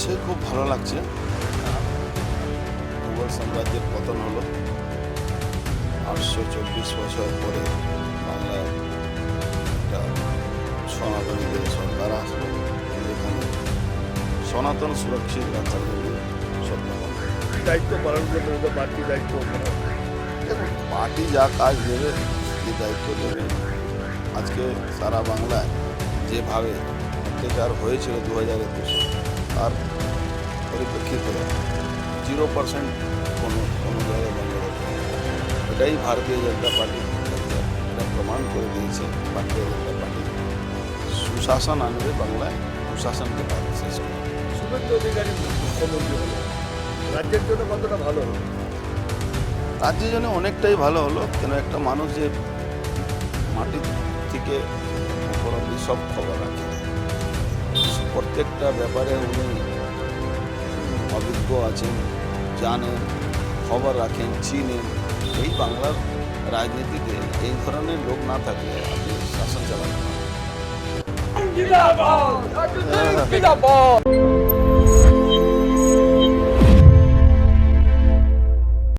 সে খুব ভালো লাগছে। মুঘল সাম্রাজ্যের পতন হলো 824 বছর পরে বাংলায় একটা সনাতনীদের সরকার আসলো, যেখানে সনাতন সুরক্ষিত রাখার জন্য স্বপ্ন করল। দায়িত্ব পালন করতে হবে, বাড়তি দায়িত্ব দেখুন, পার্টি যা কাজ দেবে, যে দায়িত্ব দেবে, আজকে সারা বাংলায় যেভাবে অত্যাচার হয়েছিল 2021 তার পরিপ্রেক্ষিতে 0% কোনো জায়গায় বন্ধ করতে হবে। এটাই ভারতীয় জনতা পার্টি এটা প্রমাণ করে দিয়েছে। ভারতীয় জনতা পার্টি সুশাসন আনবে বাংলায়, সুশাসনকে পাবে শেষ করে। শুভেন্দু অধিকারী মুখ্যমন্ত্রী হলো, রাজ্যের জন্য কতটা ভালো হলো? রাজ্যের জন্য অনেকটাই ভালো হলো। কেন, একটা মানুষ যে মাটির থেকে উপর অব্দি সব খবর রাখে, প্রত্যেকটা ব্যাপারে উনি অভিজ্ঞ আছেন, জানেন, খবর রাখেন, চিনেন। এই বাংলার রাজনীতিতে এই ধরনের লোক না থাকলে আপনি শাসন চালাতে পারেন।